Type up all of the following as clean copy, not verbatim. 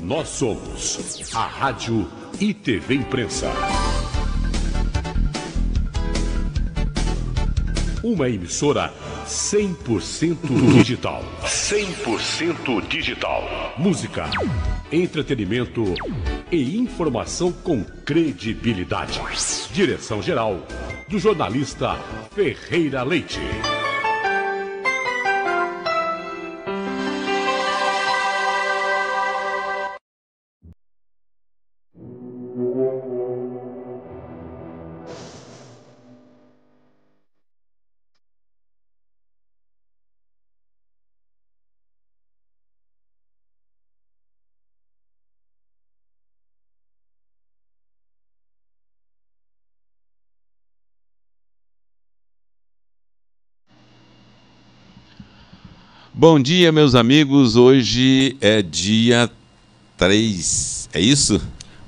Nós somos a Rádio e TV Imprensa. Uma emissora 100% digital. 100% digital. Música, entretenimento e informação com credibilidade. Direção-geral do jornalista Ferreira Leite. Bom dia, meus amigos. Hoje é dia 3, é isso?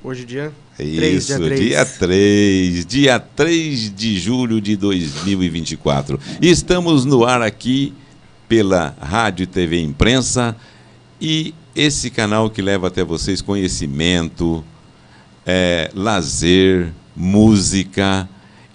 Hoje dia 3, dia 3 de julho de 2024. E estamos no ar aqui pela Rádio e TV Imprensa e esse canal que leva até vocês conhecimento, lazer, música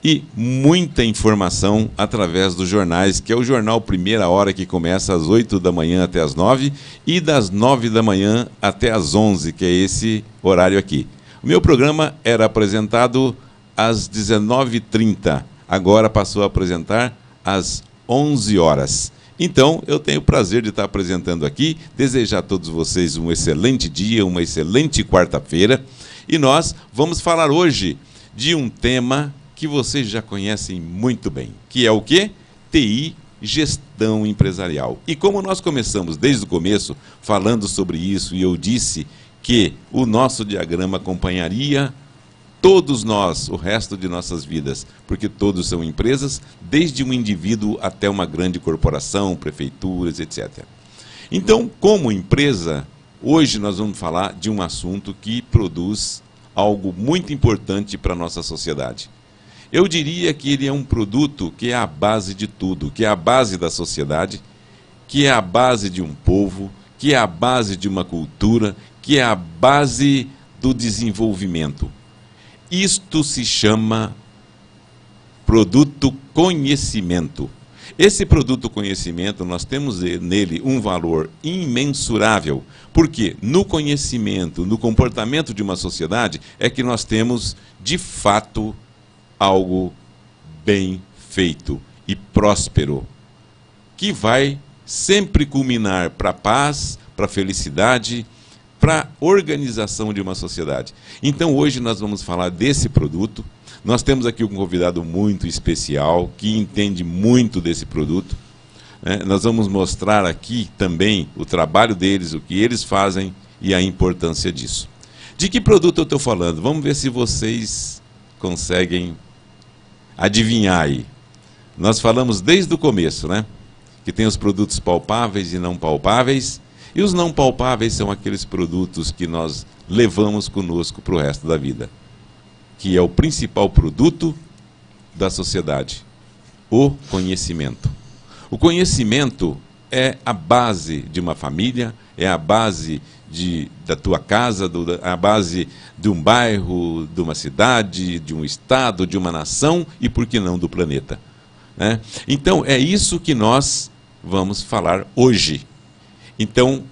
e muita informação através dos jornais, que é o Jornal Primeira Hora, que começa às 8 da manhã até às 9, e das 9 da manhã até às 11, que é esse horário aqui. O meu programa era apresentado às 19h30, agora passou a apresentar às 11 horas. Então, eu tenho o prazer de estar apresentando aqui, desejar a todos vocês um excelente dia, uma excelente quarta-feira, e nós vamos falar hoje de um tema que vocês já conhecem muito bem, que é o quê? TI, gestão empresarial. E como nós começamos desde o começo falando sobre isso, e eu disse que o nosso diagrama acompanharia todos nós, o resto de nossas vidas, porque todos são empresas, desde um indivíduo até uma grande corporação, prefeituras, etc. Então, como empresa, hoje nós vamos falar de um assunto que produz algo muito importante para a nossa sociedade. Eu diria que ele é um produto que é a base de tudo, que é a base da sociedade, que é a base de um povo, que é a base de uma cultura, que é a base do desenvolvimento. Isto se chama produto conhecimento. Esse produto conhecimento, nós temos nele um valor imensurável, porque no conhecimento, no comportamento de uma sociedade, é que nós temos, de fato, algo bem feito e próspero, que vai sempre culminar para a paz, para a felicidade, para a organização de uma sociedade. Então hoje nós vamos falar desse produto. Nós temos aqui um convidado muito especial, que entende muito desse produto. Nós vamos mostrar aqui também o trabalho deles, o que eles fazem e a importância disso. De que produto eu estou falando? Vamos ver se vocês conseguem adivinhar aí. Nós falamos desde o começo, né? Que tem os produtos palpáveis e não palpáveis. E os não palpáveis são aqueles produtos que nós levamos conosco para o resto da vida. Que é o principal produto da sociedade. O conhecimento. O conhecimento é a base de uma família, é a base da tua casa, a base de um bairro, de uma cidade, de um estado, de uma nação e, por que não, do planeta. Então, é isso que nós vamos falar hoje. Então,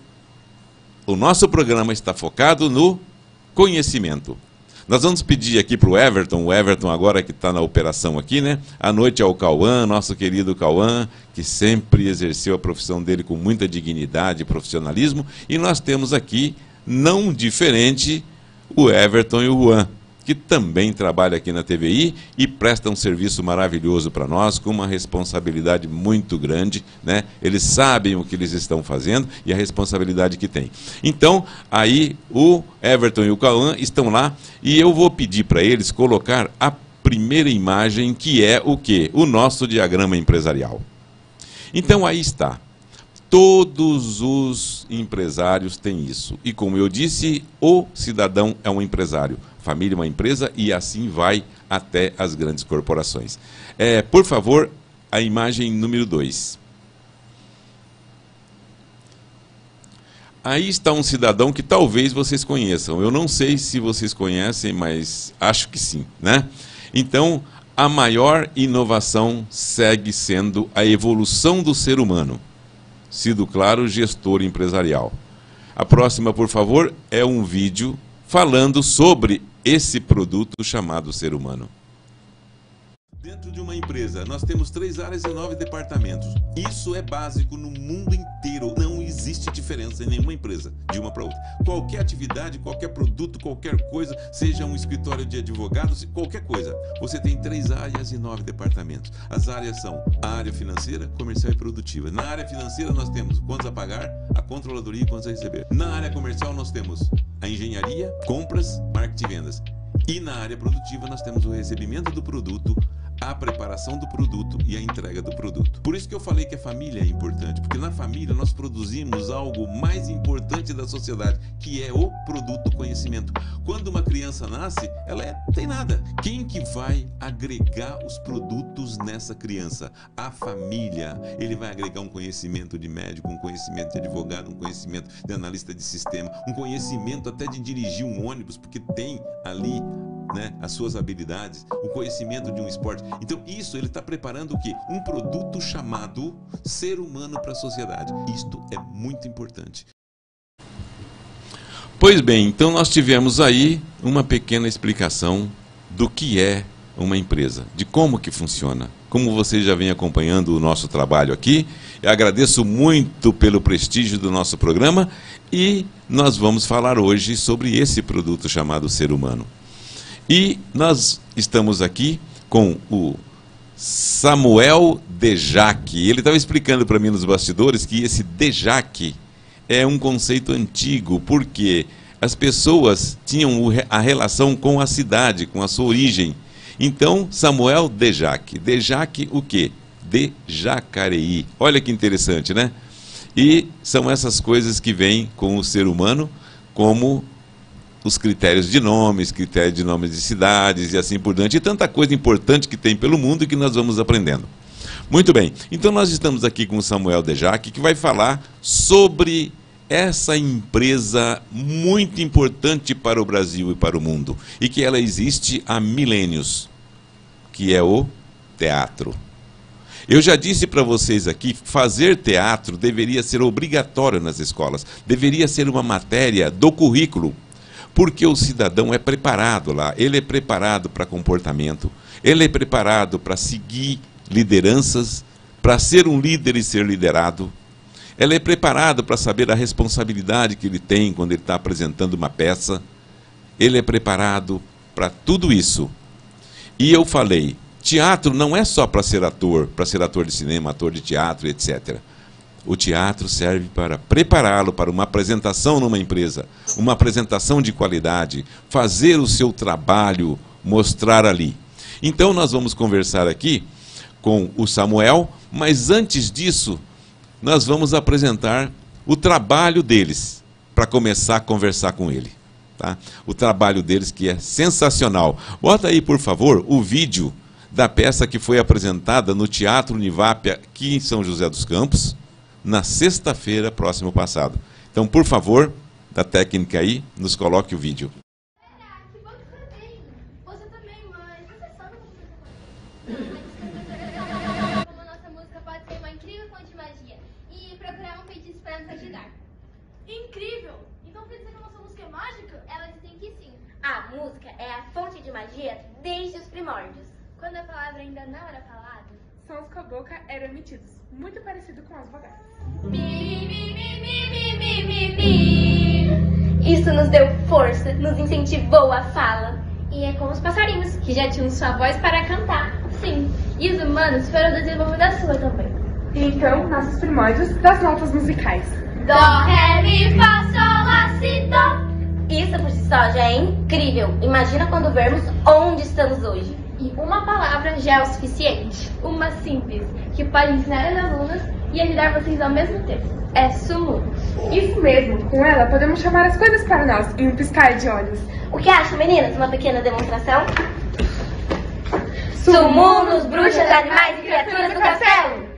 o nosso programa está focado no conhecimento. Nós vamos pedir aqui para o Everton agora que está na operação aqui, né? À noite ao Cauã, nosso querido Cauã, que sempre exerceu a profissão dele com muita dignidade e profissionalismo. E nós temos aqui, não diferente, o Everton e o Juan, que também trabalham aqui na TVI e prestam um serviço maravilhoso para nós, com uma responsabilidade muito grande, né? Eles sabem o que eles estão fazendo e a responsabilidade que tem. Então, aí o Everton e o Cauã estão lá e eu vou pedir para eles colocar a primeira imagem, que é o quê? O nosso diagrama empresarial. Então, aí está. Todos os empresários têm isso. E como eu disse, o cidadão é um empresário. Família é uma empresa e assim vai até as grandes corporações. Por favor, a imagem número 2. aí está um cidadão que talvez vocês conheçam. Eu não sei se vocês conhecem, mas acho que sim, né? Então, a maior inovação segue sendo a evolução do ser humano. Sido claro, gestor empresarial. A próxima, por favor, é um vídeo falando sobre esse produto chamado ser humano. Dentro de uma empresa, nós temos 3 áreas e 9 departamentos. Isso é básico no mundo inteiro. Não existe diferença em nenhuma empresa, de uma para outra. Qualquer atividade, qualquer produto, qualquer coisa, seja um escritório de advogados, qualquer coisa. Você tem 3 áreas e 9 departamentos. As áreas são a área financeira, comercial e produtiva. Na área financeira, nós temos contas a pagar, a controladoria e contas a receber. Na área comercial, nós temos a engenharia, compras, marketing e vendas. E na área produtiva, nós temos o recebimento do produto, a preparação do produto e a entrega do produto. Por isso que eu falei que a família é importante, porque na família nós produzimos algo mais importante da sociedade, que é o produto conhecimento. Quando uma criança nasce, ela tem nada. Quem que vai agregar os produtos nessa criança? A família. Ele vai agregar um conhecimento de médico, um conhecimento de advogado, um conhecimento de analista de sistema, um conhecimento até de dirigir um ônibus, porque tem ali, né, as suas habilidades, o conhecimento de um esporte. Então isso ele está preparando o quê? Um produto chamado ser humano para a sociedade. Isto é muito importante. Pois bem, então nós tivemos aí uma pequena explicação do que é uma empresa, de como que funciona. Como você já vem acompanhando o nosso trabalho aqui, eu agradeço muito pelo prestígio do nosso programa e nós vamos falar hoje sobre esse produto chamado ser humano. E nós estamos aqui com o Samuel Dejac. Ele estava explicando para mim nos bastidores que esse Dejac é um conceito antigo, porque as pessoas tinham a relação com a cidade, com a sua origem. Então, Samuel Dejac. Dejac o quê? De Jacareí. Olha que interessante, né? E são essas coisas que vêm com o ser humano, como os critérios de nomes de cidades e assim por diante, e tanta coisa importante que tem pelo mundo e que nós vamos aprendendo. Muito bem, então nós estamos aqui com o Samuel Dejac, que vai falar sobre essa empresa muito importante para o Brasil e para o mundo, e que ela existe há milênios, que é o teatro. Eu já disse para vocês aqui, fazer teatro deveria ser obrigatório nas escolas, deveria ser uma matéria do currículo, porque o cidadão é preparado lá, ele é preparado para comportamento, ele é preparado para seguir lideranças, para ser um líder e ser liderado, ele é preparado para saber a responsabilidade que ele tem quando ele está apresentando uma peça, ele é preparado para tudo isso. E eu falei, teatro não é só para ser ator de cinema, ator de teatro, etc. O teatro serve para prepará-lo para uma apresentação numa empresa, uma apresentação de qualidade, fazer o seu trabalho, mostrar ali. Então nós vamos conversar aqui com o Samuel, mas antes disso, nós vamos apresentar o trabalho deles, para começar a conversar com ele. Tá? O trabalho deles que é sensacional. Bota aí, por favor, o vídeo da peça que foi apresentada no Teatro Univap, aqui em São José dos Campos, na sexta-feira próximo passado. Então, por favor, da técnica aí, nos coloque o vídeo. Que bom que você tem. Você também, mas você sabe como a nossa música pode ser uma incrível fonte de magia e procurar um feitiço para nos ajudar. Incrível! Então quer dizer que a nossa música é mágica? Elas dizem que sim. A música é a fonte de magia desde os primórdios. Quando a palavra ainda não era falada, Sons com a boca eram emitidos, muito parecido com as vogais. Isso nos deu força, nos incentivou a fala. E é como os passarinhos, que já tinham sua voz para cantar. Sim, e os humanos foram do desenvolvimento da sua também. E então, nossos primórdios das notas musicais. Dó, ré, mi, fá, sol, lá, si, dó. Isso por si só já é incrível. Imagina quando vermos onde estamos hoje. E uma palavra já é o suficiente. Uma simples, que pode ensinar as alunas e ajudar vocês ao mesmo tempo. É Summunus. Isso mesmo, com ela podemos chamar as coisas para nós em um piscar de olhos. O que acham, meninas? Uma pequena demonstração? Summunus, bruxas, animais e criaturas do castelo!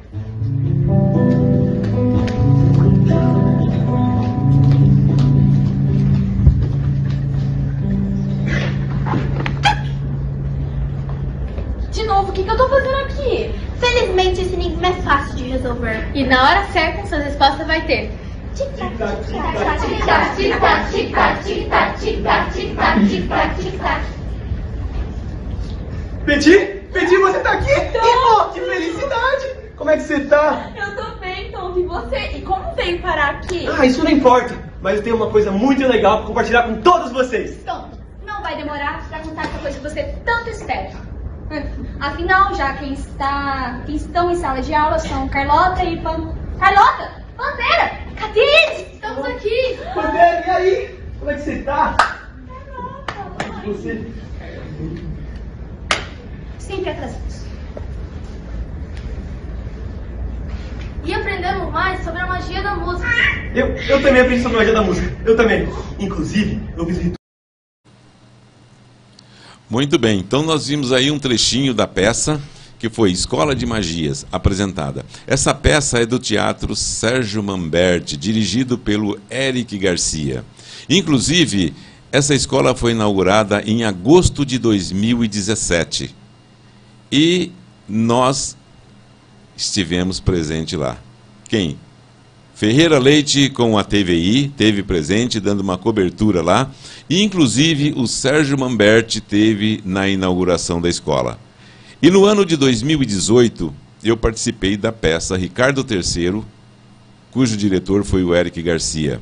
Deus, o que eu tô fazendo aqui? Felizmente esse enigma é fácil de resolver. E na hora certa, suas respostas vai ter. Tic-tac, tic-tac, tic-tac, tic-tac, tic-tac, tic-tac, tic-tac, tic-tac, tic-tac, tic-tac. Peti, você tá aqui? Oh, que felicidade! Como é que você tá? Eu tô bem, Tom, e você? E como veio parar aqui? Ah, isso não importa, mas eu tenho uma coisa muito legal pra compartilhar com todos vocês. Tom, não vai demorar pra contar essa coisa que você tanto espera. Afinal, já quem estão em sala de aula são Carlota e Carlota! Pantera! Cadê? Estamos aqui! Pantera, e aí? Como é que você tá? Você... Sempre atrasados. E aprendemos mais sobre a magia da música. Eu também aprendi sobre a magia da música. Eu também. Inclusive, eu fiz... Muito bem, então nós vimos aí um trechinho da peça que foi Escola de Magias, apresentada. Essa peça é do Teatro Sérgio Manberti, dirigido pelo Eric Garcia. Inclusive, essa escola foi inaugurada em agosto de 2017. E nós estivemos presentes lá. Quem? Ferreira Leite, com a TVI, teve presente, dando uma cobertura lá. E, inclusive, o Sérgio Manberti teve na inauguração da escola. E no ano de 2018, eu participei da peça Ricardo III, cujo diretor foi o Eric Garcia.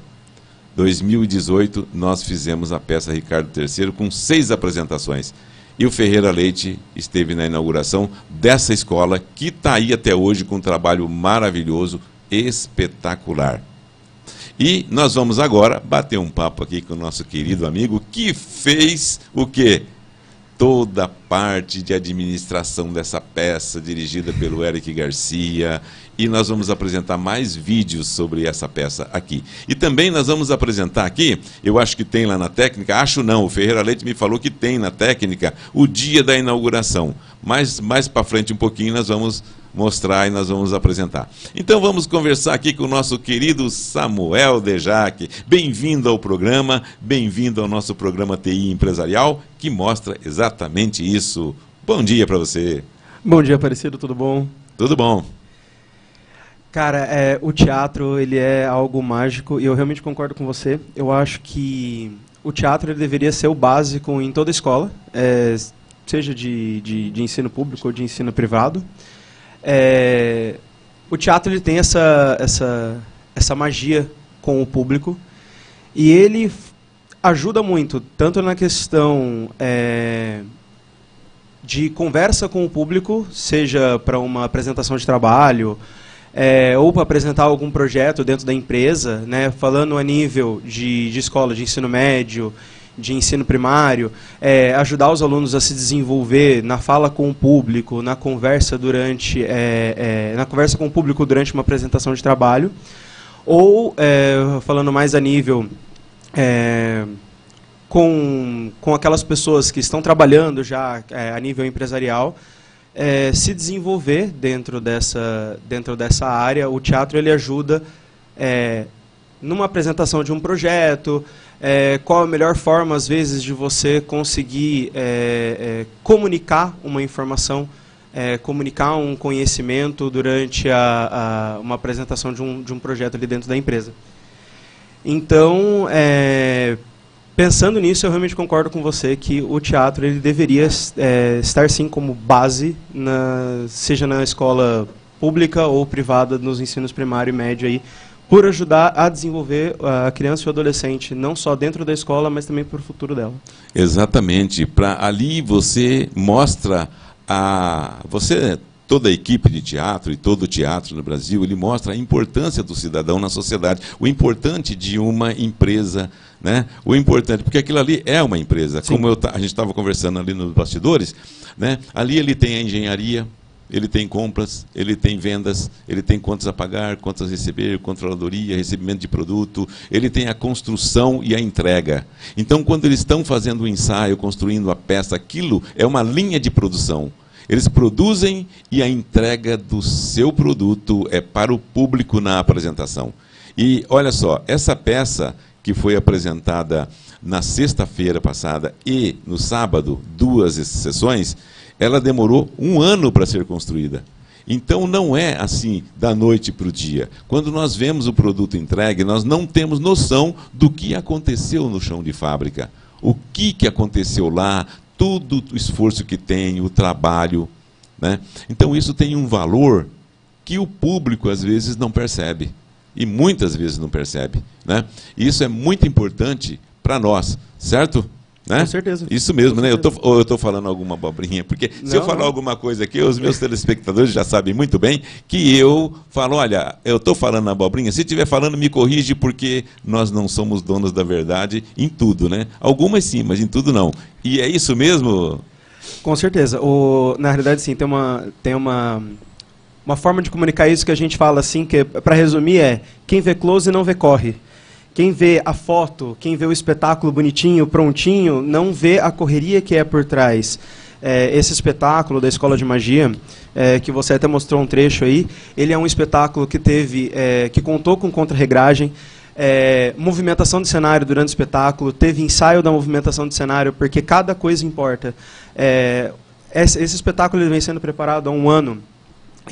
2018, nós fizemos a peça Ricardo III com 6 apresentações. E o Ferreira Leite esteve na inauguração dessa escola, que está aí até hoje com um trabalho maravilhoso, espetacular. E nós vamos agora bater um papo aqui com o nosso querido amigo, que fez o quê? Toda a parte de administração dessa peça, dirigida pelo Eric Garcia. E nós vamos apresentar mais vídeos sobre essa peça aqui. E também nós vamos apresentar aqui, eu acho que tem lá na técnica, acho não, o Ferreira Leite me falou que tem na técnica o dia da inauguração. Mas mais para frente um pouquinho nós vamos mostrar e nós vamos apresentar. Então vamos conversar aqui com o nosso querido Samuel Dejac. Bem-vindo ao programa, bem-vindo ao nosso programa TI Empresarial, que mostra exatamente isso. Bom dia para você. Bom dia, Aparecido, tudo bom? Tudo bom. Cara, o teatro, ele é algo mágico e eu realmente concordo com você. Eu acho que o teatro ele deveria ser o básico em toda escola, seja de ensino público ou de ensino privado. O teatro ele tem essa magia com o público e ele ajuda muito, tanto na questão de conversa com o público, seja para uma apresentação de trabalho, ou para apresentar algum projeto dentro da empresa, né, falando a nível de escola, de ensino médio, de ensino primário, ajudar os alunos a se desenvolver na fala com o público, na conversa com o público durante uma apresentação de trabalho, ou falando mais a nível com aquelas pessoas que estão trabalhando já a nível empresarial, se desenvolver dentro dessa área. O teatro ele ajuda numa apresentação de um projeto, qual a melhor forma, às vezes, de você conseguir comunicar uma informação, comunicar um conhecimento durante uma apresentação de um projeto ali dentro da empresa. Então, pensando nisso, eu realmente concordo com você que o teatro ele deveria estar, sim, como base, seja na escola pública ou privada, nos ensinos primário e médio, aí, por ajudar a desenvolver a criança e o adolescente, não só dentro da escola, mas também para o futuro dela. Exatamente. Ali você mostra toda a equipe de teatro e todo o teatro no Brasil, ele mostra a importância do cidadão na sociedade, o importante de uma empresa, né? O importante, porque aquilo ali é uma empresa. Sim. Como a gente estava conversando ali nos bastidores, né? Ali ele tem a engenharia, ele tem compras, ele tem vendas, ele tem contas a pagar, contas a receber, controladoria, recebimento de produto, ele tem a construção e a entrega. Então, quando eles estão fazendo o ensaio, construindo a peça, aquilo é uma linha de produção. Eles produzem e a entrega do seu produto é para o público na apresentação. E, olha só, essa peça que foi apresentada na sexta-feira passada e no sábado, 2 sessões, ela demorou 1 ano para ser construída. Então não é assim da noite para o dia. Quando nós vemos o produto entregue, nós não temos noção do que aconteceu no chão de fábrica. O que aconteceu lá, todo o esforço que tem, o trabalho, né? Então isso tem um valor que o público às vezes não percebe. E muitas vezes não percebe, né? E isso é muito importante para nós, certo? Né? Com certeza. Isso mesmo, né? Eu estou falando alguma abobrinha, porque se eu falar alguma coisa aqui, os meus telespectadores já sabem muito bem que eu falo, olha, eu estou falando abobrinha, se estiver falando, me corrige, porque nós não somos donos da verdade em tudo, né? Algumas sim, mas em tudo não. E é isso mesmo? Com certeza. Na realidade, sim, tem uma forma de comunicar isso que a gente fala assim, que para resumir quem vê close não vê corre. Quem vê a foto, quem vê o espetáculo bonitinho, prontinho, não vê a correria que é por trás. Esse espetáculo da Escola de Magia, que você até mostrou um trecho aí, ele é um espetáculo que que contou com contra-regragem, movimentação de cenário durante o espetáculo, teve ensaio da movimentação de cenário, porque cada coisa importa. Esse espetáculo ele vem sendo preparado há 1 ano.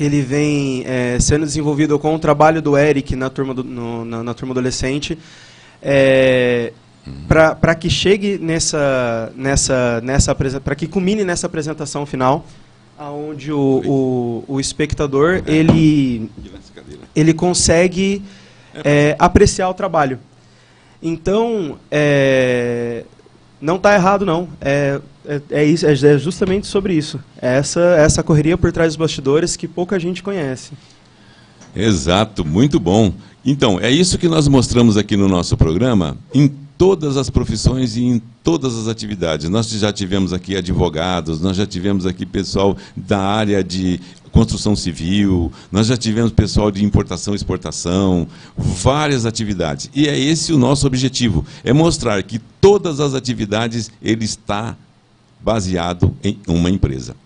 Ele vem sendo desenvolvido com o trabalho do Eric na turma adolescente, para que chegue para que culmine nessa apresentação final, onde o espectador ele consegue apreciar o trabalho. Então, não está errado, não. Isso, é justamente sobre isso. Essa correria por trás dos bastidores que pouca gente conhece. Exato, muito bom. Então, é isso que nós mostramos aqui no nosso programa, em todas as profissões e em todas as atividades. Nós já tivemos aqui advogados, nós já tivemos aqui pessoal da área de construção civil, nós já tivemos pessoal de importação e exportação, várias atividades. E é esse o nosso objetivo, é mostrar que todas as atividades ele está baseado em uma empresa.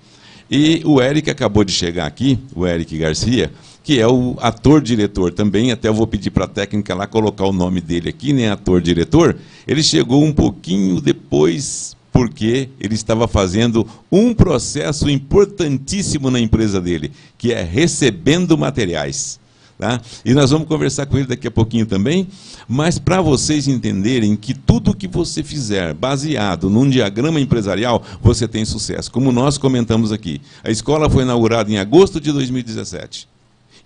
E o Eric acabou de chegar aqui, o Eric Garcia, que é o ator-diretor também, até eu vou pedir para a técnica lá colocar o nome dele aqui, né, ator-diretor. Ele chegou um pouquinho depois, porque ele estava fazendo um processo importantíssimo na empresa dele, que é recebendo materiais. Tá? E nós vamos conversar com ele daqui a pouquinho também, mas para vocês entenderem que tudo que você fizer baseado num diagrama empresarial, você tem sucesso. Como nós comentamos aqui, a escola foi inaugurada em agosto de 2017.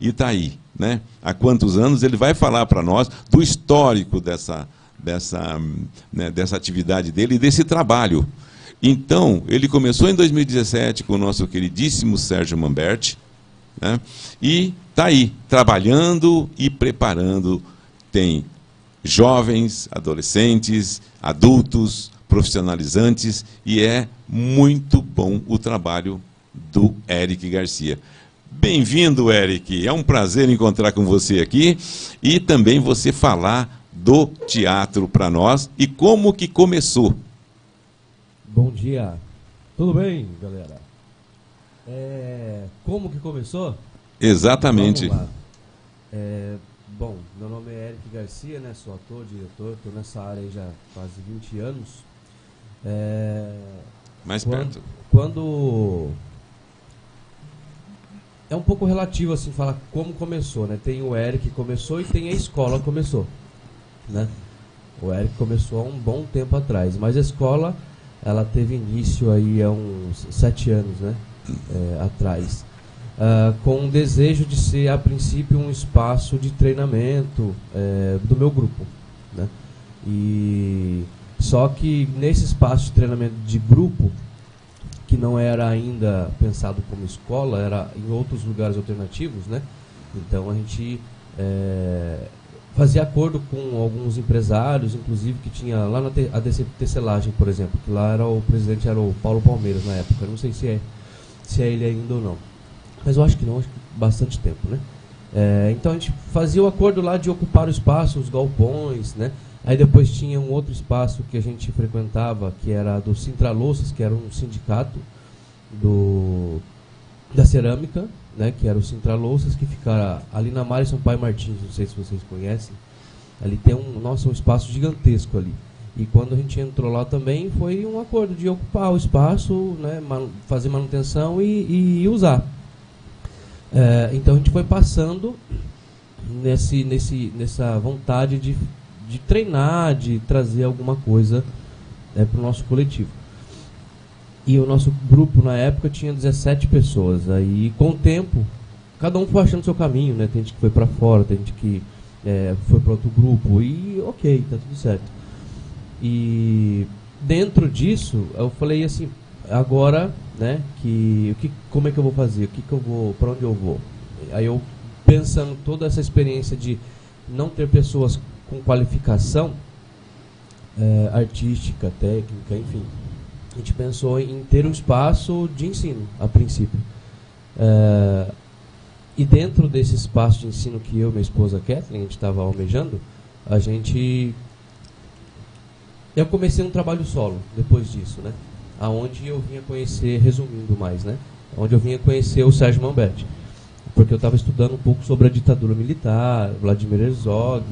E está aí, né? Há quantos anos? Ele vai falar para nós do histórico dessa atividade dele e desse trabalho. Então, ele começou em 2017 com o nosso queridíssimo Sérgio Mamberti, né? E está aí, trabalhando e preparando. Tem jovens, adolescentes, adultos, profissionalizantes, e é muito bom o trabalho do Eric Garcia. Bem-vindo, Eric. É um prazer encontrar com você aqui e também você falar do teatro para nós e como que começou. Bom dia. Tudo bem, galera? Como que começou? Exatamente. Vamos lá. Bom, meu nome é Eric Garcia, né? Sou ator, diretor, estou nessa área aí já há quase 20 anos. Mais perto. Quando... É um pouco relativo, assim, falar como começou, né? Tem o Eric que começou e tem a escola que começou, né? O Eric começou há um bom tempo atrás, mas a escola, ela teve início aí há uns 7 anos, né? Atrás. Com o desejo de ser, a princípio, um espaço de treinamento do meu grupo, né? E só que nesse espaço de treinamento de grupo, que não era ainda pensado como escola, era em outros lugares alternativos, né? Então a gente fazia acordo com alguns empresários, inclusive que tinha lá na ADC Tecelagem, por exemplo, que lá o presidente era o Paulo Palmeiras na época. Eu não sei se é ele ainda ou não, mas eu acho que não, acho que bastante tempo, né? Então a gente fazia o acordo lá de ocupar o espaço, os galpões, né? Aí depois tinha um outro espaço que a gente frequentava, que era do Sintraloças, que era um sindicato da cerâmica, né, que era o Sintraloças, que fica ali na Mário Sampaio Martins, não sei se vocês conhecem. Ali tem um espaço gigantesco ali. E quando a gente entrou lá também, foi um acordo de ocupar o espaço, né, fazer manutenção e usar. Então a gente foi passando nessa vontade de treinar, de trazer alguma coisa para o nosso coletivo. E o nosso grupo na época tinha 17 pessoas. Aí com o tempo, cada um foi achando seu caminho, né? Tem gente que foi para fora, tem gente que foi para outro grupo, e ok, tá tudo certo. E dentro disso, eu falei assim, agora, né, como é que eu vou fazer? Para onde eu vou? Aí eu, pensando toda essa experiência de não ter pessoas com qualificação artística, técnica, enfim, a gente pensou em ter um espaço de ensino, a princípio. E dentro desse espaço de ensino que eu e minha esposa Kathleen, a gente estava almejando, eu comecei um trabalho solo depois disso, né? Aonde eu vinha conhecer, resumindo mais, né? Onde eu vinha conhecer o Sérgio Manbetti, porque eu estava estudando um pouco sobre a ditadura militar, Vladimir Herzog,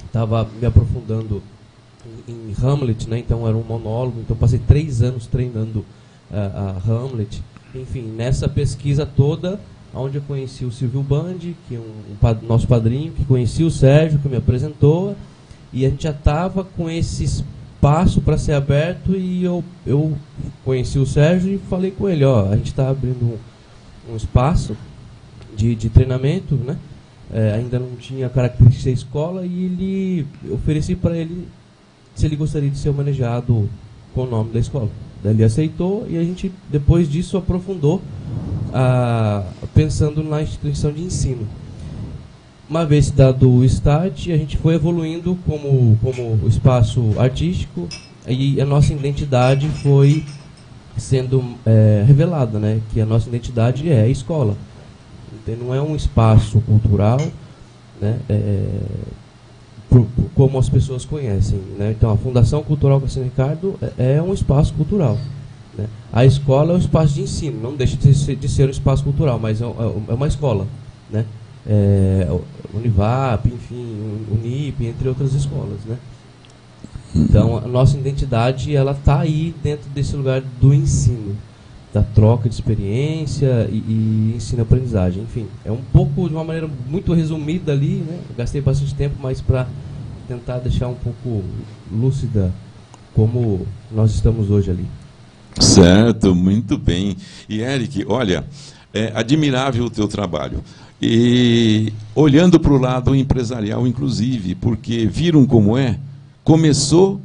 estava me aprofundando em Hamlet, né? Então era um monólogo, então passei 3 anos treinando a Hamlet. Enfim, nessa pesquisa toda, onde eu conheci o Silvio Bandi, que é nosso padrinho, que conhecia o Sérgio, que me apresentou, e a gente já estava com esse espaço para ser aberto, e eu conheci o Sérgio e falei com ele, a gente está abrindo um espaço de treinamento, né? Ainda não tinha característica da escola, e ofereci para ele se ele gostaria de ser homenageado com o nome da escola. Daí ele aceitou, e a gente, depois disso, aprofundou pensando na instituição de ensino. Uma vez dado o start, a gente foi evoluindo como espaço artístico, e a nossa identidade foi sendo revelada, né? Que a nossa identidade é a escola. Então, não é um espaço cultural, né? Como as pessoas conhecem, né? Então, a Fundação Cultural Cassino Ricardo é um espaço cultural, né? A escola é um espaço de ensino, não deixa de ser um espaço cultural, mas é uma escola, né? Univap, enfim, Unip, entre outras escolas, né? Então, a nossa identidade, ela está aí dentro desse lugar do ensino, da troca de experiência e ensino-aprendizagem. Enfim, é um pouco, de uma maneira muito resumida ali, né? Eu gastei bastante tempo, mas para tentar deixar um pouco lúcida como nós estamos hoje ali. Certo, muito bem. E Eric, olha, é admirável o teu trabalho. E olhando para o lado empresarial, inclusive, porque viram como começou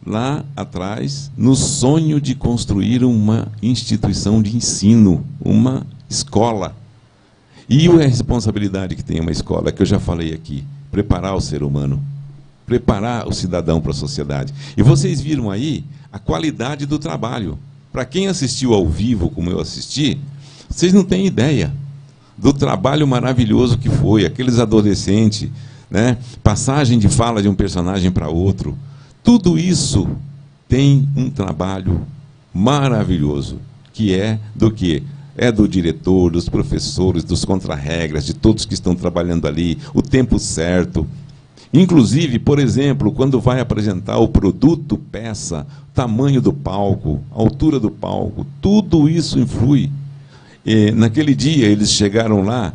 lá atrás, no sonho de construir uma instituição de ensino, uma escola. E a responsabilidade que tem uma escola, que eu já falei aqui, preparar o ser humano, preparar o cidadão para a sociedade. E vocês viram aí a qualidade do trabalho. Para quem assistiu ao vivo, como eu assisti, vocês não têm ideia do trabalho maravilhoso que foi, aqueles adolescentes, né? Passagem de fala de um personagem para outro. Tudo isso tem um trabalho maravilhoso, que é do quê? É do diretor, dos professores, dos contra-regras, de todos que estão trabalhando ali, o tempo certo. Inclusive, por exemplo, quando vai apresentar o produto, peça, tamanho do palco, altura do palco, tudo isso influi. Naquele dia, eles chegaram lá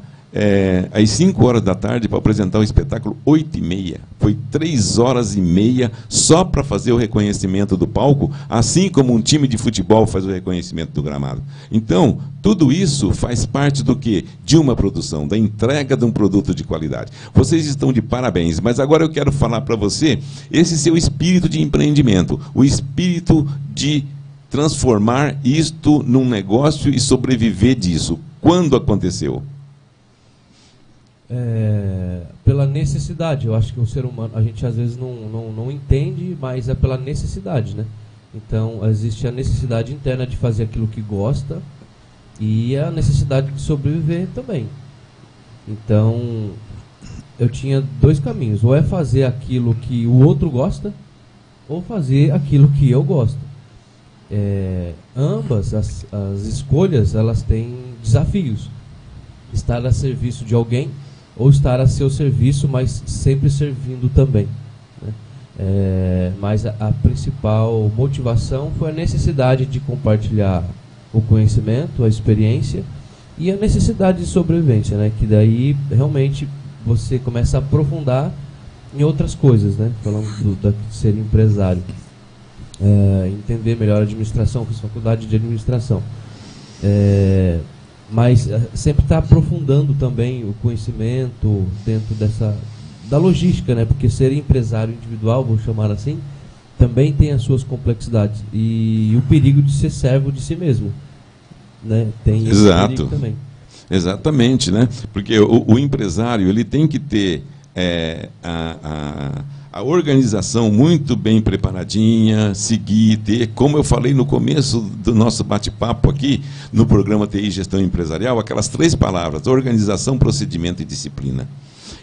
às 5 horas da tarde para apresentar o espetáculo 8h30. Foi 3 horas e meia só para fazer o reconhecimento do palco, assim como um time de futebol faz o reconhecimento do gramado. Então, tudo isso faz parte do quê? De uma produção, da entrega de um produto de qualidade. Vocês estão de parabéns, mas agora eu quero falar para você esse seu espírito de empreendimento, o espírito de transformar isto num negócio e sobreviver disso. Quando aconteceu? Pela necessidade. Eu acho que o ser humano, a gente às vezes não entende, mas é pela necessidade, né? Então, existe a necessidade interna de fazer aquilo que gosta e a necessidade de sobreviver também. Então, eu tinha 2 caminhos. Ou é fazer aquilo que o outro gosta, ou fazer aquilo que eu gosto. Ambas as escolhas, elas têm desafios. Estar a serviço de alguém ou estar a seu serviço, mas sempre servindo também, né? Mas a principal motivação foi a necessidade de compartilhar o conhecimento, a experiência e a necessidade de sobrevivência, né? Que daí realmente você começa a aprofundar em outras coisas, né? Falando de ser empresário, entender melhor a administração, fiz faculdade de administração, mas sempre está aprofundando também o conhecimento dentro da logística, né? Porque ser empresário individual, vou chamar assim, também tem as suas complexidades e o perigo de ser servo de si mesmo, né? Tem esse perigo também. Exatamente, né? Porque o empresário ele tem que ter a organização muito bem preparadinha, seguir, ter, como eu falei no começo do nosso bate-papo aqui, no programa TI Gestão Empresarial, aquelas 3 palavras: organização, procedimento e disciplina.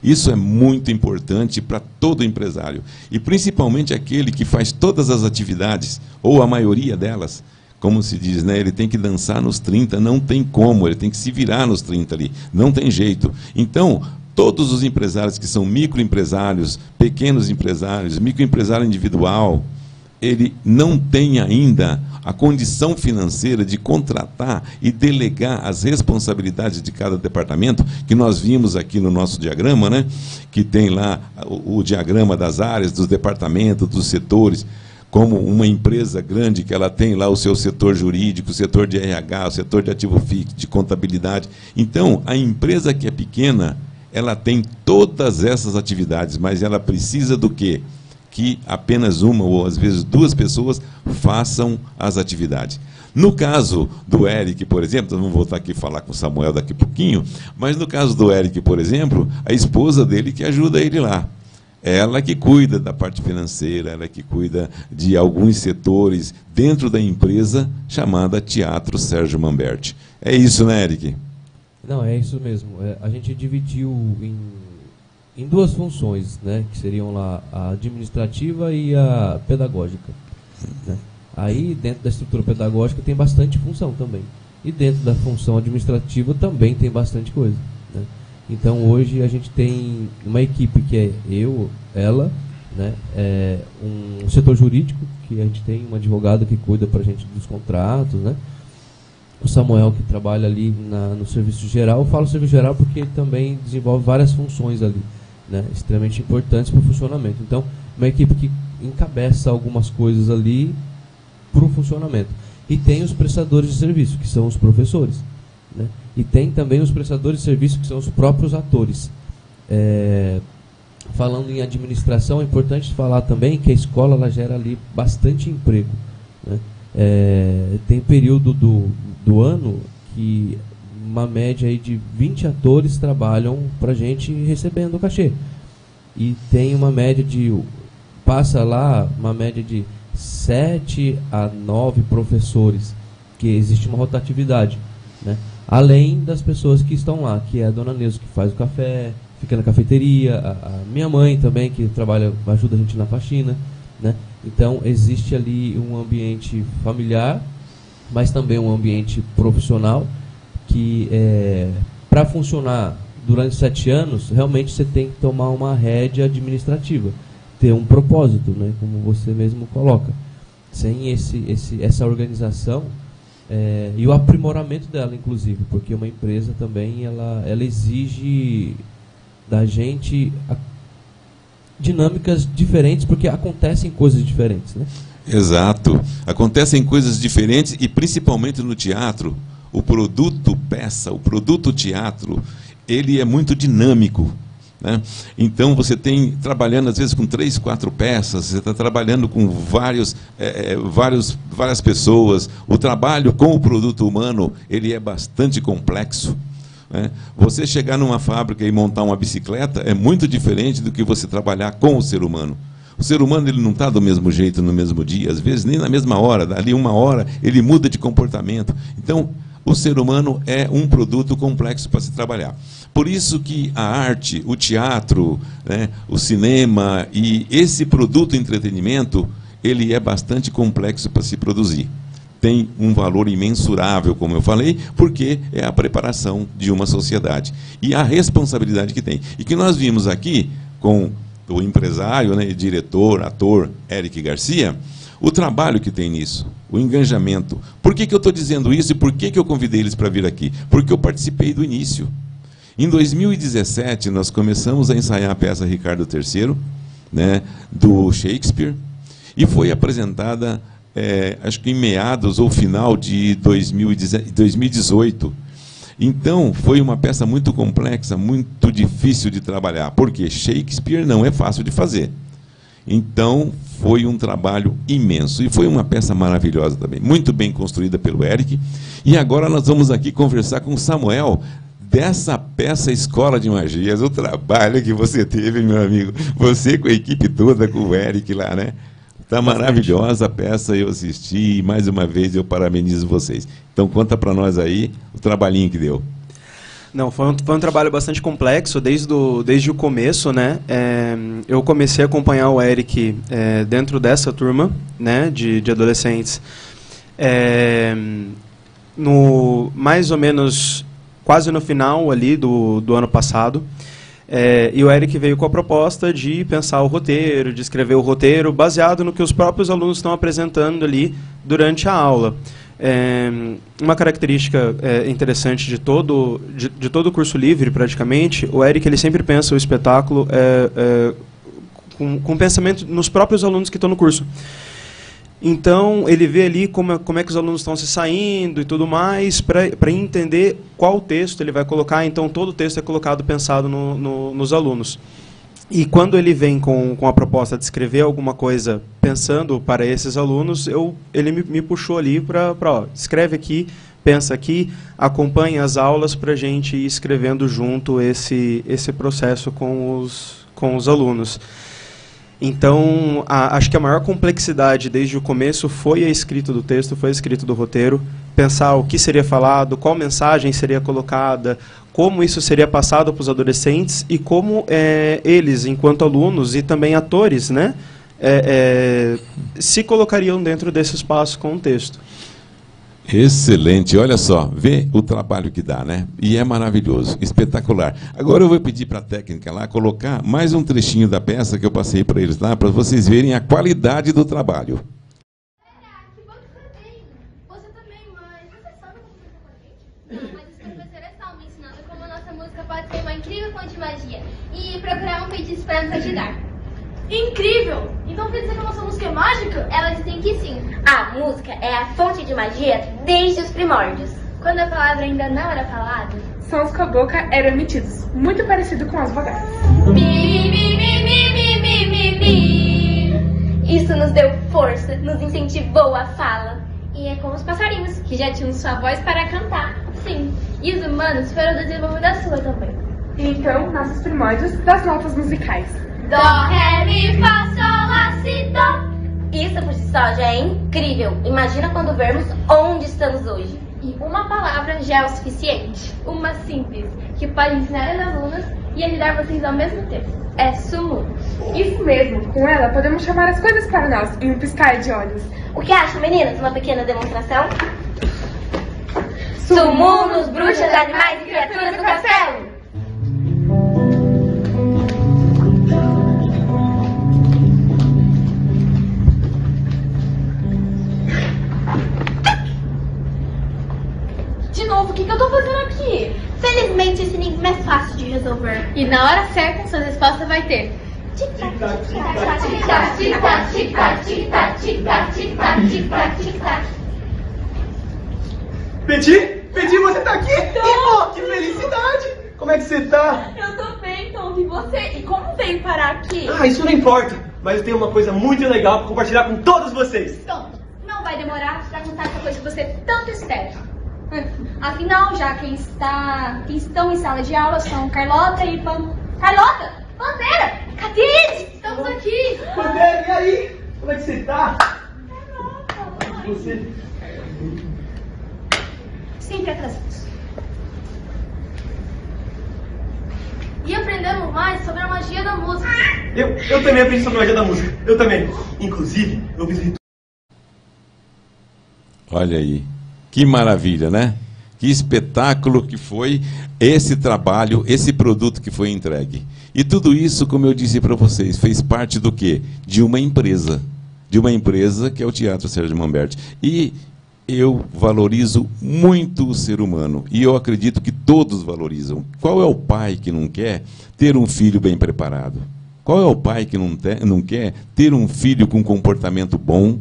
Isso é muito importante para todo empresário, e principalmente aquele que faz todas as atividades, ou a maioria delas, como se diz, né? Ele tem que dançar nos 30, não tem como, ele tem que se virar nos 30 ali, não tem jeito. Então, todos os empresários que são microempresários, pequenos empresários, microempresário individual, ele não tem ainda a condição financeira de contratar e delegar as responsabilidades de cada departamento, que nós vimos aqui no nosso diagrama, né? Que tem lá o diagrama das áreas, dos departamentos, dos setores, como uma empresa grande que ela tem lá o seu setor jurídico, o setor de RH, o setor de ativo fixo, de contabilidade. Então, a empresa que é pequena, ela tem todas essas atividades, mas ela precisa do quê? Que apenas uma ou às vezes 2 pessoas façam as atividades. No caso do Eric, por exemplo, vamos voltar aqui e falar com o Samuel daqui a pouquinho, mas no caso do Eric, por exemplo, a esposa dele que ajuda ele lá. Ela que cuida da parte financeira, ela que cuida de alguns setores dentro da empresa chamada Teatro Sérgio Mamberti. É isso, né, Eric? Não, é isso mesmo. A gente dividiu em 2 funções, né, que seriam lá a administrativa e a pedagógica, né? Aí, dentro da estrutura pedagógica, tem bastante função também. E dentro da função administrativa também tem bastante coisa, né? Então, hoje, a gente tem uma equipe que é eu, ela, né, um setor jurídico, que a gente tem uma advogada que cuida para a gente dos contratos, né? O Samuel, que trabalha ali no serviço geral. Eu falo serviço geral porque ele também desenvolve várias funções ali, né, extremamente importantes para o funcionamento. Então, uma equipe que encabeça algumas coisas ali para o funcionamento. E tem os prestadores de serviço, que são os professores, né? E tem também os prestadores de serviço, que são os próprios atores. Falando em administração, é importante falar também que a escola ela gera ali bastante emprego, né? Tem período do ano que uma média aí de 20 atores trabalham para a gente recebendo cachê. E tem uma média passa lá uma média de 7 a 9 professores, que existe uma rotatividade, né? Além das pessoas que estão lá, que é a dona Neuza, que faz o café, fica na cafeteria, a minha mãe também, que trabalha, ajuda a gente na faxina, né? Então, existe ali um ambiente familiar, mas também um ambiente profissional, que para funcionar durante 7 anos, realmente você tem que tomar uma rédea administrativa, ter um propósito, né, como você mesmo coloca. Sem essa organização e o aprimoramento dela, inclusive, porque uma empresa também ela exige da gente dinâmicas diferentes, porque acontecem coisas diferentes, né? Exato. Acontecem coisas diferentes e, principalmente no teatro, o produto peça, o produto teatro, ele é muito dinâmico, né? Então, você tem, trabalhando às vezes com 3, 4 peças, você está trabalhando com várias pessoas. O trabalho com o produto humano, ele é bastante complexo, né? Você chegar numa fábrica e montar uma bicicleta é muito diferente do que você trabalhar com o ser humano. O ser humano ele não está do mesmo jeito no mesmo dia, às vezes nem na mesma hora, dali 1 hora ele muda de comportamento. Então, o ser humano é um produto complexo para se trabalhar. Por isso que a arte, o teatro, né, o cinema e esse produto entretenimento, ele é bastante complexo para se produzir. Tem um valor imensurável, como eu falei, porque é a preparação de uma sociedade. E a responsabilidade que tem. E que nós vimos aqui com do empresário, né, diretor, ator Eric Garcia, o trabalho que tem nisso, o engajamento. Por que eu estou dizendo isso e por que eu convidei eles para vir aqui? Porque eu participei do início. Em 2017, nós começamos a ensaiar a peça Ricardo III, né, do Shakespeare, e foi apresentada, acho que em meados ou final de 2018. Então, foi uma peça muito complexa, muito difícil de trabalhar, porque Shakespeare não é fácil de fazer. Então, foi um trabalho imenso. E foi uma peça maravilhosa também, muito bem construída pelo Eric. E agora nós vamos aqui conversar com o Samuel, dessa peça Escola de Magias, o trabalho que você teve, meu amigo. Você com a equipe toda, com o Eric lá, né? Está maravilhosa a peça, eu assisti e mais uma vez eu parabenizo vocês. Então conta para nós aí o trabalhinho que deu. Não, foi um trabalho bastante complexo desde o começo, né? Eu comecei a acompanhar o Eric dentro dessa turma, né, de adolescentes, mais ou menos quase no final ali do ano passado. E o Eric veio com a proposta de pensar o roteiro, de escrever o roteiro, baseado no que os próprios alunos estão apresentando ali durante a aula. Uma característica interessante de todo o curso livre, praticamente, o Eric ele sempre pensa o espetáculo com pensamento nos próprios alunos que estão no curso. Então, ele vê ali como é que os alunos estão se saindo e tudo mais, para entender qual texto ele vai colocar. Então, todo o texto é colocado pensado nos alunos. E quando ele vem com a proposta de escrever alguma coisa pensando para esses alunos, ele me puxou ali para escreve aqui, pensa aqui, acompanha as aulas para a gente ir escrevendo junto esse processo com os alunos. Então, acho que a maior complexidade desde o começo foi a escrita do texto, foi a escrita do roteiro, pensar o que seria falado, qual mensagem seria colocada, como isso seria passado para os adolescentes e como eles, enquanto alunos e também atores, né, se colocariam dentro desse espaço com o texto. Excelente, olha só, vê o trabalho que dá, né? E é maravilhoso, espetacular. Agora eu vou pedir para a técnica lá colocar mais um trechinho da peça que eu passei para eles lá, para vocês verem a qualidade do trabalho. Que bom que você veio. Você também, mas você sabe como você com a gente? Não, mas isso que vai ser só me ensinando como a nossa música pode ser uma incrível fonte de magia e procurar um feitiço para nos ajudar. Incrível! Então quer dizer que a nossa música é mágica? Elas dizem que sim. A música é a fonte de magia desde os primórdios. Quando a palavra ainda não era falada, sons com a boca eram emitidos, muito parecido com as vogais. Mi, mi, mi, mi, mi, mi, mi, mi. Isso nos deu força, nos incentivou a fala. E é como os passarinhos, que já tinham sua voz para cantar. Sim, e os humanos foram do desenvolvimento da sua também. Então, nossos primórdios das notas musicais. Dó, ré, mi, fá, sol, lá, si, dó. Isso por si só já é incrível. Imagina quando vermos onde estamos hoje. E uma palavra já é o suficiente. Uma simples, que pode ensinar as alunas e ajudar vocês ao mesmo tempo. É Summunus. Isso mesmo, com ela podemos chamar as coisas para nós em um piscar de olhos. O que acham, meninas? Uma pequena demonstração? Summunus, bruxas, animais e criaturas do castelo! De novo, o que eu tô fazendo aqui? Felizmente esse enigma é fácil de resolver. E na hora certa, sua resposta vai ter. Tic-tac, tic-tac, tic-tac, tic-tac, tic-tac, tic-tac, tic-tac, tic-tac, tic-tac, tic-tac. Peti, você tá aqui? Oh, que felicidade! Como é que você tá? Eu tô bem, Tom. E você? E como veio parar aqui? Ah, isso não importa. Mas eu tenho uma coisa muito legal pra compartilhar com todos vocês. Tom, não vai demorar pra contar essa coisa que você tanto espera. Afinal, já quem estão em sala de aula são Carlota e Carlota! Pantera! Cadê eles? Estamos aqui! Pantera, e aí? Como é que você tá? Você... Sempre atrasados. E aprendemos mais sobre a magia da música. Eu também aprendi sobre a magia da música. Eu também. Inclusive, eu fiz ritual. Olha aí. Que maravilha, né? Que espetáculo que foi esse trabalho, esse produto que foi entregue. E tudo isso, como eu disse para vocês, fez parte do quê? De uma empresa. De uma empresa que é o Teatro Sérgio Manberti. E eu valorizo muito o ser humano. E eu acredito que todos valorizam. Qual é o pai que não quer ter um filho bem preparado? Qual é o pai que não quer ter um filho com comportamento bom,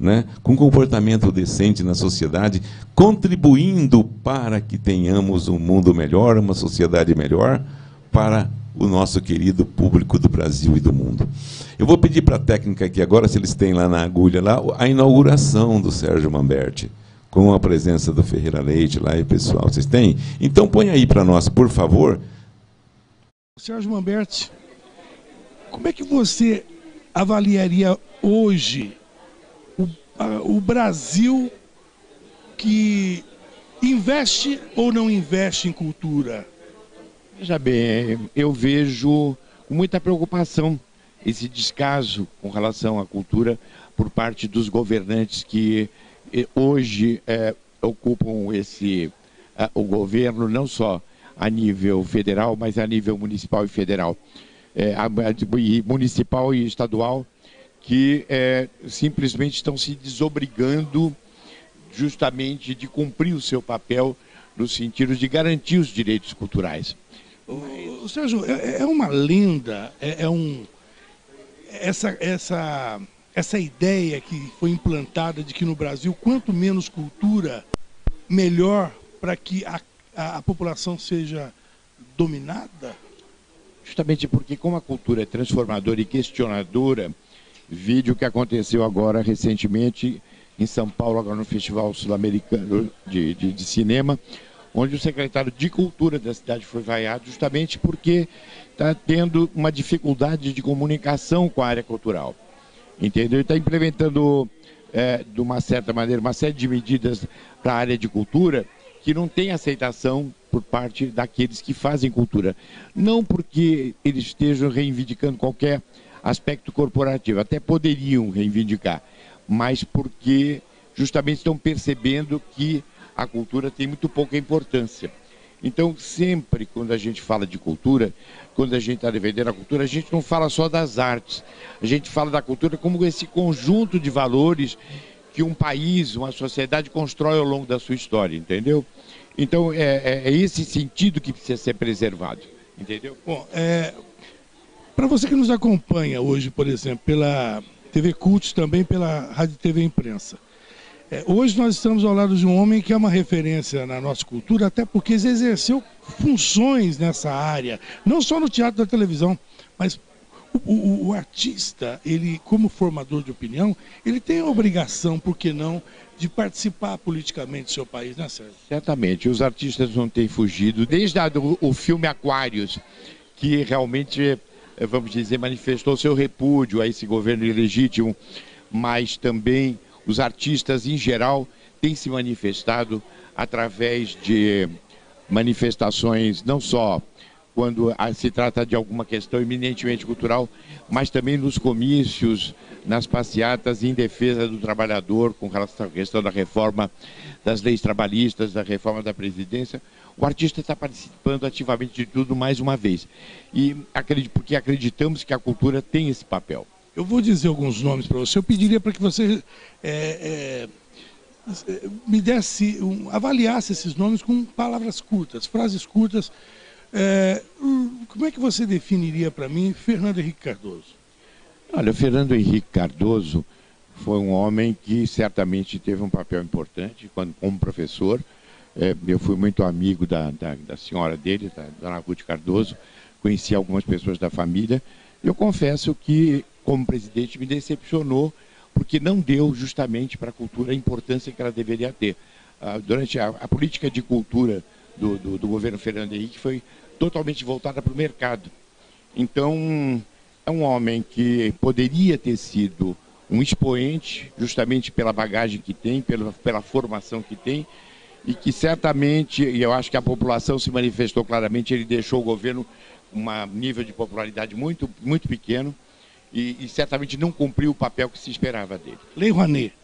né? Com comportamento decente na sociedade, contribuindo para que tenhamos um mundo melhor, uma sociedade melhor, para o nosso querido público do Brasil e do mundo. Eu vou pedir para a técnica aqui agora, se eles têm lá na agulha, lá, a inauguração do Sérgio Manberti, com a presença do Ferreira Leite lá e pessoal. Vocês têm? Então põe aí para nós, por favor. Sérgio Manberti, como é que você avaliaria hoje o Brasil que investe ou não investe em cultura? Veja bem, eu vejo com muita preocupação esse descaso com relação à cultura por parte dos governantes que hoje ocupam o governo, não só a nível federal, mas a nível municipal e federal. Municipal e estadual, que simplesmente estão se desobrigando justamente de cumprir o seu papel no sentido de garantir os direitos culturais. Sérgio, é uma lenda, essa ideia que foi implantada de que no Brasil, quanto menos cultura, melhor para que a população seja dominada? Justamente porque, como a cultura é transformadora e questionadora, vídeo que aconteceu agora recentemente em São Paulo, agora no Festival Sul-Americano de Cinema, onde o secretário de Cultura da cidade foi vaiado justamente porque está tendo uma dificuldade de comunicação com a área cultural. Entendeu? Ele está implementando, de uma certa maneira, uma série de medidas para a área de cultura que não tem aceitação por parte daqueles que fazem cultura. Não porque eles estejam reivindicando qualquer aspecto corporativo, até poderiam reivindicar, mas porque justamente estão percebendo que a cultura tem muito pouca importância. Então, sempre quando a gente fala de cultura, quando a gente está defendendo a cultura, a gente não fala só das artes. A gente fala da cultura como esse conjunto de valores que um país, uma sociedade constrói ao longo da sua história, entendeu? Então, é esse sentido que precisa ser preservado, entendeu? Bom, para você que nos acompanha hoje, por exemplo, pela TV Cult, também pela Rádio TV Imprensa, hoje nós estamos ao lado de um homem que é uma referência na nossa cultura, até porque ele exerceu funções nessa área, não só no teatro da televisão, mas o artista, ele como formador de opinião, ele tem a obrigação, por que não, de participar politicamente do seu país, né, Sérgio? Certamente, os artistas não têm fugido, desde o filme Aquários, que realmente, vamos dizer, manifestou seu repúdio a esse governo ilegítimo, mas também os artistas, em geral, têm se manifestado através de manifestações, não só quando se trata de alguma questão eminentemente cultural, mas também nos comícios, nas passeatas em defesa do trabalhador, com relação à questão da reforma das leis trabalhistas, da reforma da Previdência. O artista está participando ativamente de tudo mais uma vez. E porque acreditamos que a cultura tem esse papel. Eu vou dizer alguns nomes para você. Eu pediria para que você me avaliasse esses nomes com palavras curtas, frases curtas. Como é que você definiria para mim Fernando Henrique Cardoso? Olha, Fernando Henrique Cardoso foi um homem que certamente teve um papel importante como professor. Eu fui muito amigo da senhora dele, da dona Ruth Cardoso, conheci algumas pessoas da família. Eu confesso que, como presidente, me decepcionou, porque não deu justamente para a cultura a importância que ela deveria ter. Durante a política de cultura do governo Fernando Henrique foi totalmente voltada para o mercado. Então, é um homem que poderia ter sido um expoente, justamente pela bagagem que tem, pela formação que tem, e que certamente, e eu acho que a população se manifestou claramente, ele deixou o governo com um nível de popularidade muito, muito pequeno, e certamente não cumpriu o papel que se esperava dele. Lei Rouanet.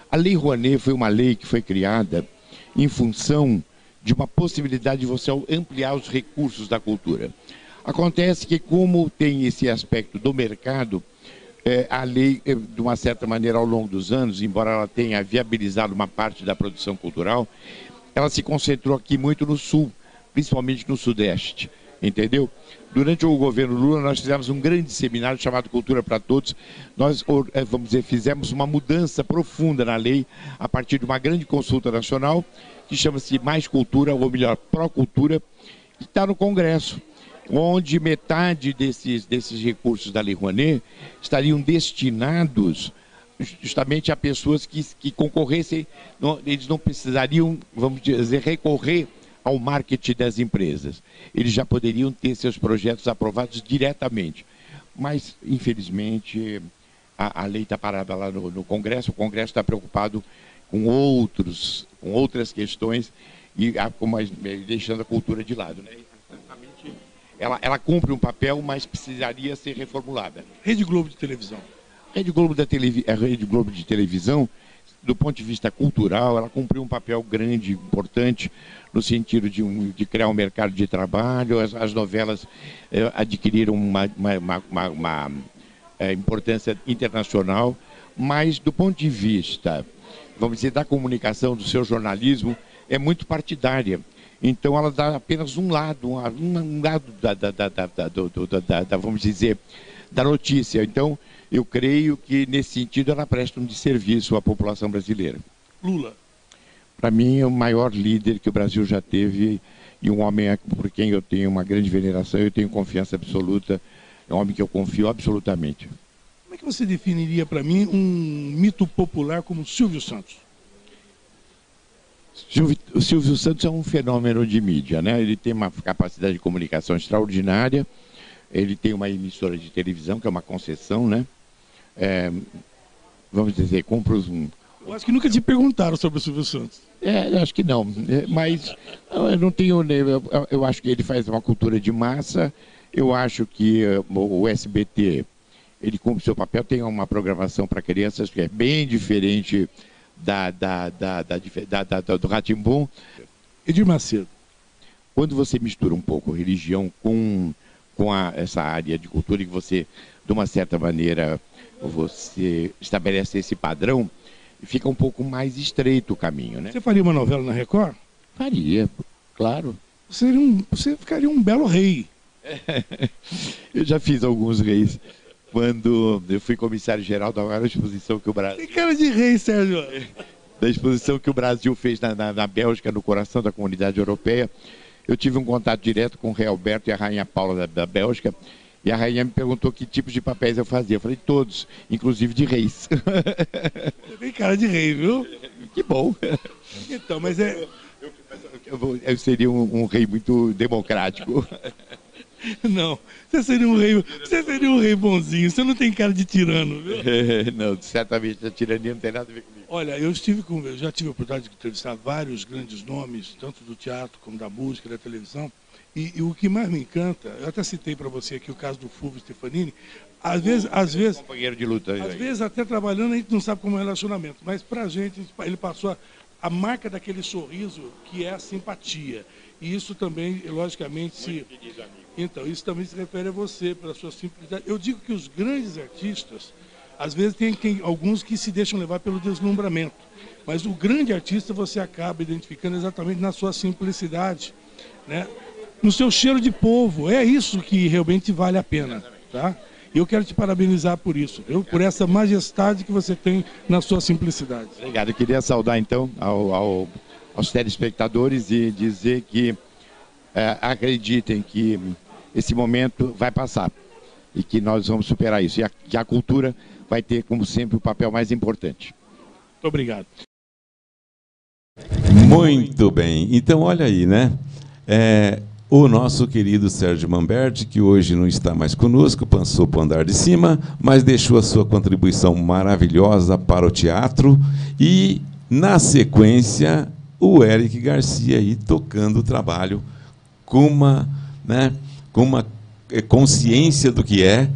A Lei Rouanet foi uma lei que foi criada em função de uma possibilidade de você ampliar os recursos da cultura. Acontece que, como tem esse aspecto do mercado, a lei, de uma certa maneira, ao longo dos anos, embora ela tenha viabilizado uma parte da produção cultural, ela se concentrou aqui muito no Sul, principalmente no Sudeste, entendeu? Durante o governo Lula, nós fizemos um grande seminário chamado Cultura para Todos. Nós, vamos dizer, fizemos uma mudança profunda na lei a partir de uma grande consulta nacional, que chama-se Mais Cultura, ou melhor, Pró-Cultura, que está no Congresso, onde metade desses recursos da Lei Rouanet estariam destinados justamente a pessoas que concorressem, eles não precisariam, vamos dizer, recorrer ao marketing das empresas. Eles já poderiam ter seus projetos aprovados diretamente. Mas, infelizmente, a lei está parada lá no Congresso, o Congresso está preocupado com outras questões, e deixando a cultura de lado, né? Ela cumpre um papel, mas precisaria ser reformulada. Rede Globo de televisão. A Rede Globo de televisão, do ponto de vista cultural, ela cumpriu um papel grande, importante, no sentido de criar um mercado de trabalho. As novelas adquiriram uma importância internacional, mas do ponto de vista, vamos dizer, da comunicação, do seu jornalismo, é muito partidária. Então ela dá apenas um lado vamos dizer, da notícia. Então eu creio que nesse sentido ela presta um desserviço à população brasileira. Lula. Para mim é o maior líder que o Brasil já teve e um homem por quem eu tenho uma grande veneração, eu tenho confiança absoluta, é um homem que eu confio absolutamente. Como é que você definiria para mim um mito popular como Silvio Santos? O Silvio Santos é um fenômeno de mídia, né? Ele tem uma capacidade de comunicação extraordinária, ele tem uma emissora de televisão, que é uma concessão, né? Vamos dizer, compra Eu acho que nunca te perguntaram sobre o Silvio Santos. Acho que não, mas eu não tenho... Eu acho que ele faz uma cultura de massa, eu acho que o SBT, ele cumpre seu papel, tem uma programação para crianças que é bem diferente do Rá-Tim-Bum. Edir Macedo. Quando você mistura um pouco religião com essa área de cultura e que você, de uma certa maneira, você estabelece esse padrão, fica um pouco mais estreito o caminho, né? Você faria uma novela na Record? Faria, claro. Você ficaria um belo rei. Eu já fiz alguns reis. Quando eu fui comissário-geral da maior exposição que o Brasil... Tem cara de rei, Sérgio. Da exposição que o Brasil fez na Bélgica, no coração da comunidade europeia, eu tive um contato direto com o rei Alberto e a rainha Paula da Bélgica, e a rainha me perguntou que tipos de papéis eu fazia. Eu falei, todos, inclusive de reis. Tem cara de rei, viu? Que bom. Então, mas eu seria um rei muito democrático. Não, você seria um rei bonzinho, você não tem cara de tirano, viu? Não, certamente a tirania não tem nada a ver comigo. Olha, eu já tive a oportunidade de entrevistar vários grandes nomes, tanto do teatro como da música, da televisão, e o que mais me encanta, eu até citei para você aqui o caso do Fulvio Stefanini, às vezes companheiro de luta, às vezes até trabalhando a gente não sabe como é o relacionamento, mas pra gente, ele passou a marca daquele sorriso que é a simpatia. E isso também, logicamente, então, isso também se refere a você, pela sua simplicidade. Eu digo que os grandes artistas, às vezes tem alguns que se deixam levar pelo deslumbramento, mas o grande artista você acaba identificando exatamente na sua simplicidade, né? No seu cheiro de povo. É isso que realmente vale a pena, tá? E eu quero te parabenizar por isso, viu? Por essa majestade que você tem na sua simplicidade. Obrigado. Eu queria saudar, então, aos telespectadores e dizer que acreditem que esse momento vai passar e que nós vamos superar isso. E que a cultura vai ter, como sempre, o papel mais importante. Muito obrigado. Muito bem. Então, olha aí, né? O nosso querido Sérgio Manberti, que hoje não está mais conosco, passou para o andar de cima, mas deixou a sua contribuição maravilhosa para o teatro. E, na sequência, o Eric Garcia aí tocando o trabalho com uma consciência do que é,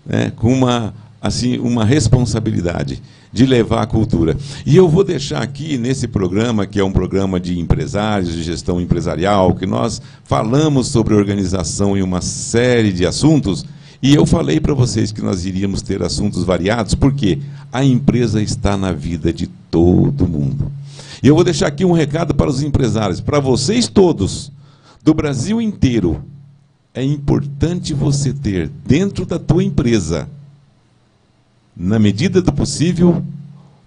né, com uma responsabilidade de levar a cultura. E eu vou deixar aqui, nesse programa, que é um programa de empresários, de gestão empresarial, que nós falamos sobre organização e uma série de assuntos, e eu falei para vocês que nós iríamos ter assuntos variados, porque a empresa está na vida de todo mundo. E eu vou deixar aqui um recado para os empresários, para vocês todos, do Brasil inteiro. É importante você ter dentro da tua empresa, na medida do possível,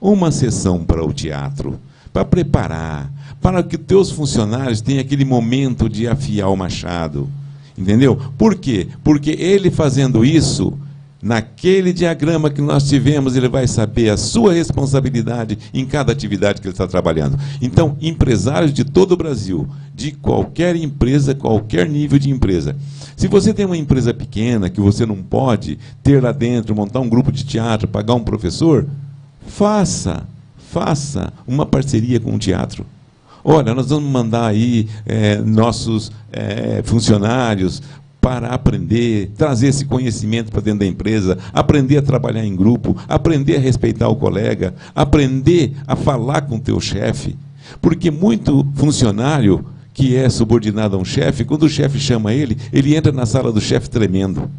uma sessão para o teatro, para preparar, para que teus funcionários tenham aquele momento de afiar o machado. Entendeu? Por quê? Porque ele fazendo isso, naquele diagrama que nós tivemos, ele vai saber a sua responsabilidade em cada atividade que ele está trabalhando. Então, empresários de todo o Brasil, de qualquer empresa, qualquer nível de empresa. Se você tem uma empresa pequena, que você não pode ter lá dentro, montar um grupo de teatro, pagar um professor, faça uma parceria com o teatro. Olha, nós vamos mandar aí nossos funcionários para aprender, trazer esse conhecimento para dentro da empresa, aprender a trabalhar em grupo, aprender a respeitar o colega, aprender a falar com o teu chefe. Porque muito funcionário que é subordinado a um chefe, quando o chefe chama ele entra na sala do chefe tremendo.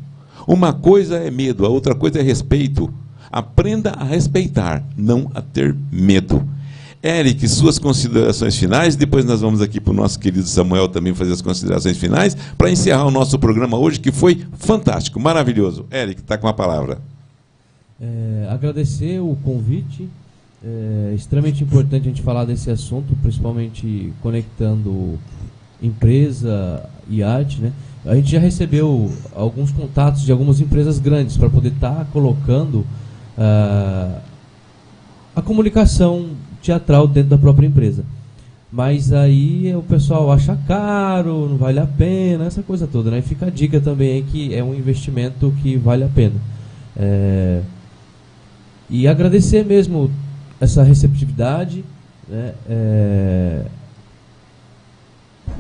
Uma coisa é medo, a outra coisa é respeito. Aprenda a respeitar, não a ter medo. Eric, suas considerações finais, depois nós vamos aqui para o nosso querido Samuel também fazer as considerações finais, para encerrar o nosso programa hoje, que foi fantástico, maravilhoso. Eric, está com a palavra. Agradecer o convite, é extremamente importante a gente falar desse assunto, principalmente conectando empresa e arte, né? A gente já recebeu alguns contatos de algumas empresas grandes para poder estar colocando a comunicação teatral dentro da própria empresa. Mas aí o pessoal acha caro, não vale a pena, essa coisa toda, né? Fica a dica também aí que é um investimento que vale a pena. E agradecer mesmo essa receptividade, né?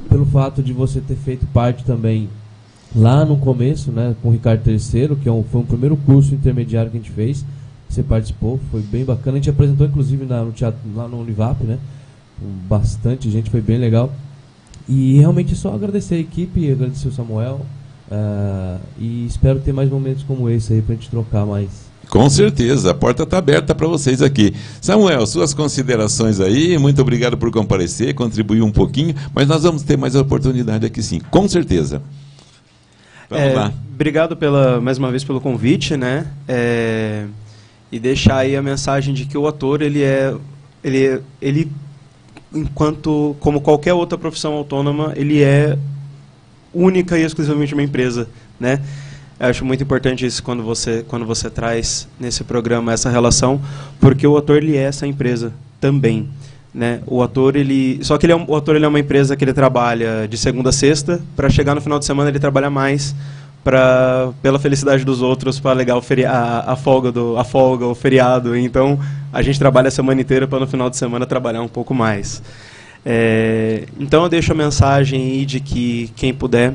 Pelo fato de você ter feito parte também lá no começo, né, com o Ricardo III, que foi um primeiro curso intermediário que a gente fez. Você participou, foi bem bacana. A gente apresentou inclusive no teatro, lá no Univap, né? Com bastante gente, foi bem legal. E realmente só agradecer a equipe, agradecer o Samuel. E espero ter mais momentos como esse aí pra gente trocar mais. Com certeza, a porta está aberta para vocês aqui. Samuel, suas considerações aí, muito obrigado por comparecer, contribuir um pouquinho, mas nós vamos ter mais oportunidade aqui sim, com certeza. Vamos lá. Obrigado mais uma vez pelo convite, né? E deixar aí a mensagem de que o ator, ele enquanto, como qualquer outra profissão autônoma, ele é única e exclusivamente uma empresa, né? Eu acho muito importante isso quando você traz nesse programa essa relação, porque o ator, ele é essa empresa também, né? O ator, o ator ele é uma empresa que ele trabalha de segunda a sexta, para chegar no final de semana ele trabalha mais pela felicidade dos outros, para alegar a folga, o feriado. Então, a gente trabalha a semana inteira para no final de semana trabalhar um pouco mais. Então, eu deixo a mensagem aí de que quem puder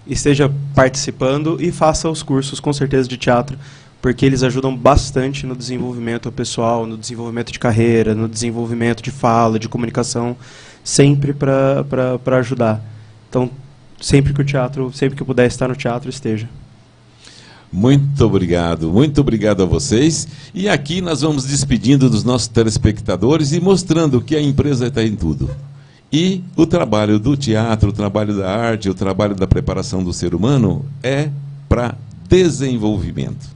esteja participando e faça os cursos, com certeza, de teatro, porque eles ajudam bastante no desenvolvimento pessoal, no desenvolvimento de carreira, no desenvolvimento de fala, de comunicação, sempre para ajudar. Então, sempre que puder estar no teatro, esteja. Muito obrigado a vocês. E aqui nós vamos despedindo dos nossos telespectadores e mostrando que a empresa está em tudo. E o trabalho do teatro, o trabalho da arte, o trabalho da preparação do ser humano é para desenvolvimento.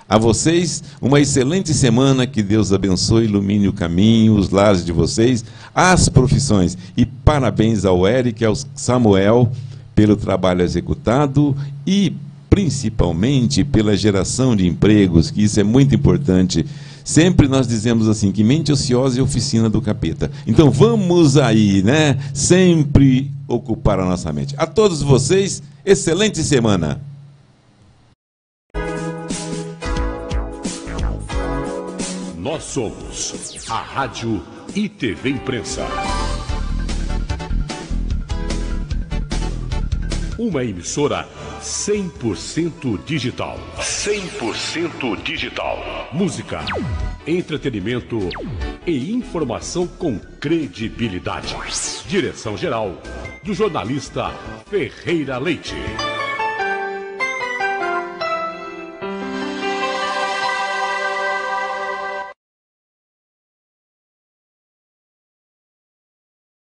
A vocês, uma excelente semana, que Deus abençoe, ilumine o caminho, os lares de vocês, as profissões. E parabéns ao Eric e ao Samuel pelo trabalho executado e principalmente pela geração de empregos, que isso é muito importante. Sempre nós dizemos assim, que mente ociosa é oficina do capeta. Então vamos aí, né? Sempre ocupar a nossa mente. A todos vocês, excelente semana. Nós somos a Rádio e TV Imprensa. Uma emissora 100% digital. 100% digital. Música, entretenimento e informação com credibilidade. Direção-geral do jornalista Ferreira Leite.